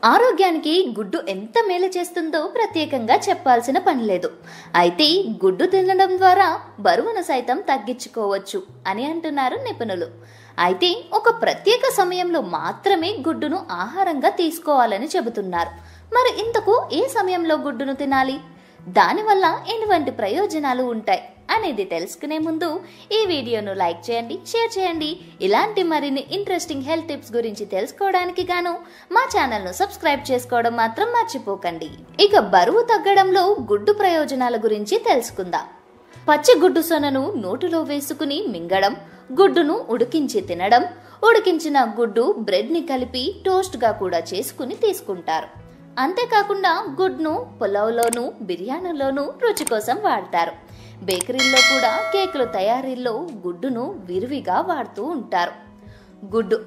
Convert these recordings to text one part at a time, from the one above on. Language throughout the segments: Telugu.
ఆరోగ్యానికి గుడ్డు ఎంత మేలు చేస్తుందో ప్రత్యేకంగా చెప్పాల్సిన పని లేదు. అయితే గుడ్డు తినడం ద్వారా బరువును సైతం తగ్గించుకోవచ్చు అని అంటున్నారు నిపుణులు. అయితే ఒక ప్రత్యేక సమయంలో మాత్రమే గుడ్డును ఆహారంగా తీసుకోవాలని చెబుతున్నారు. మరి ఇంతకు ఏ సమయంలో గుడ్డును తినాలి, దానివల్ల ఎటువంటి ప్రయోజనాలు ఉంటాయి అనేది తెలుసుకునే ముందు ఈ వీడియోను లైక్ చేయండి, షేర్ చేయండి. ఇలాంటి మరిన్ని ఇంట్రెస్టింగ్ హెల్త్ టిప్స్ గురించి తెలుసుకోవడానికి గాను మా ఛానల్ను సబ్స్క్రైబ్ చేసుకోవడం మాత్రం మర్చిపోకండి. ఇక బరువు తగ్గడంలో గుడ్డు ప్రయోజనాల గురించి తెలుసుకుందాం. పచ్చి గుడ్డు సొనను నోటిలో వేసుకుని మింగడం, గుడ్డును ఉడికించి తినడం, ఉడికించిన గుడ్డు బ్రెడ్ ని కలిపి టోస్ట్ గా కూడా చేసుకుని తీసుకుంటారు. అంతేకాకుండా గుడ్ను పులావ్లోను, బిర్యానీలోను రుచి కోసం వాడతారు. బేకరీల్లో కూడా కేకుల తయారీలో గుడ్డును విరివిగా వాడుతూ ఉంటారు. గుడ్డు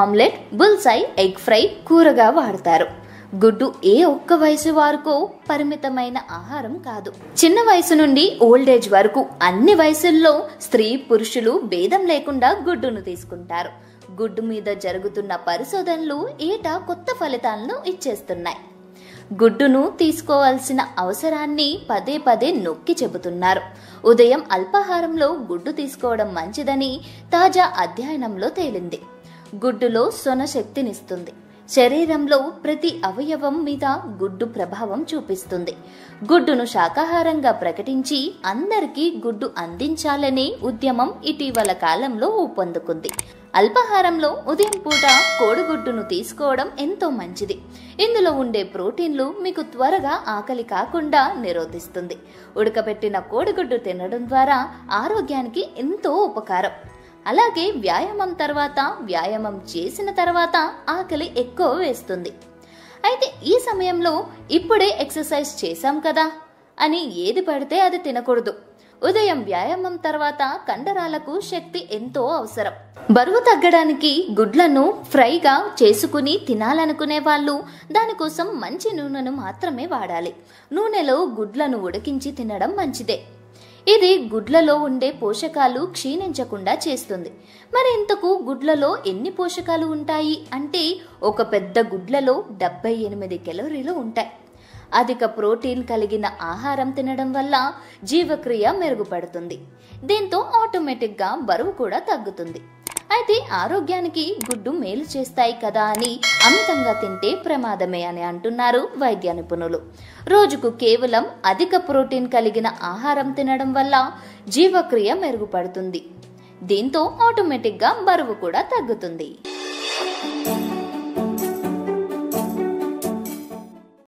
ఆమ్లెట్, బుల్సై, ఎగ్ ఫ్రై కూరగా వాడతారు. గుడ్డు ఏ ఒక్క వయసు వరకు పరిమితమైన ఆహారం కాదు. చిన్న వయసు నుండి ఓల్డేజ్ వరకు అన్ని వయసుల్లో స్త్రీ పురుషులు భేదం లేకుండా గుడ్డును తీసుకుంటారు. గుడ్డు మీద జరుగుతున్న పరిశోధనలు ఏటా కొత్త ఫలితాలను ఇచ్చేస్తున్నాయి. గుడ్డును తీసుకోవాల్సిన అవసరాన్ని పదే పదే నొక్కి చెబుతున్నారు. ఉదయం అల్పాహారంలో గుడ్డు తీసుకోవడం మంచిదని తాజా అధ్యయనంలో తేలింది. గుడ్డులో సొన శక్తినిస్తుంది. శరీరంలో ప్రతి అవయవం మీద గుడ్డు ప్రభావం చూపిస్తుంది. గుడ్డును శాకాహారంగా ప్రకటించి అందరికీ గుడ్డు అందించాలనే ఉద్యమం ఇటీవల కాలంలో ఊపందుకుంది. అల్పాహారంలో ఉదయం పూట కోడిగుడ్డును తీసుకోవడం ఎంతో మంచిది. ఇందులో ఉండే ప్రోటీన్లు మీకు త్వరగా ఆకలి కాకుండా నిరోధిస్తుంది. ఉడకబెట్టిన కోడిగుడ్డు తినడం ద్వారా ఆరోగ్యానికి ఎంతో ఉపకారం. అలాగే వ్యాయామం చేసిన తర్వాత ఆకలి ఎక్కువ వేస్తుంది. అయితే ఈ సమయంలో ఇప్పుడే ఎక్సర్సైజ్ చేశాం కదా అని ఏది పడితే అది తినకూడదు. ఉదయం వ్యాయామం తర్వాత కండరాలకు శక్తి ఎంతో అవసరం. బరువు తగ్గడానికి గుడ్లను ఫ్రైగా చేసుకుని తినాలనుకునే వాళ్ళు దానికోసం మంచి నూనెను మాత్రమే వాడాలి. నూనెలో గుడ్లను ఉడికించి తినడం మంచిదే. ఇది గుడ్లలో ఉండే పోషకాలు క్షీణించకుండా చేస్తుంది. మరి ఇంతకు గుడ్లలో ఎన్ని పోషకాలు ఉంటాయి అంటే ఒక పెద్ద గుడ్లలో 78 కెలోరీలు ఉంటాయి. అధిక ప్రోటీన్ కలిగిన ఆహారం తినడం వల్ల జీవక్రియ మెరుగుపడుతుంది. దీంతో ఆటోమేటిక్ గా బరువు కూడా తగ్గుతుంది. అయితే ఆరోగ్యానికి గుడ్డు మేలు చేస్తాయి కదా అని అమితంగా తింటే ప్రమాదమే అని అంటున్నారు వైద్య నిపుణులు. రోజుకు కేవలం అధిక ప్రోటీన్ కలిగిన ఆహారం తినడం వల్ల జీవక్రియ మెరుగుపడుతుంది. దీంతో ఆటోమేటిక్ గా బరువు కూడా తగ్గుతుంది.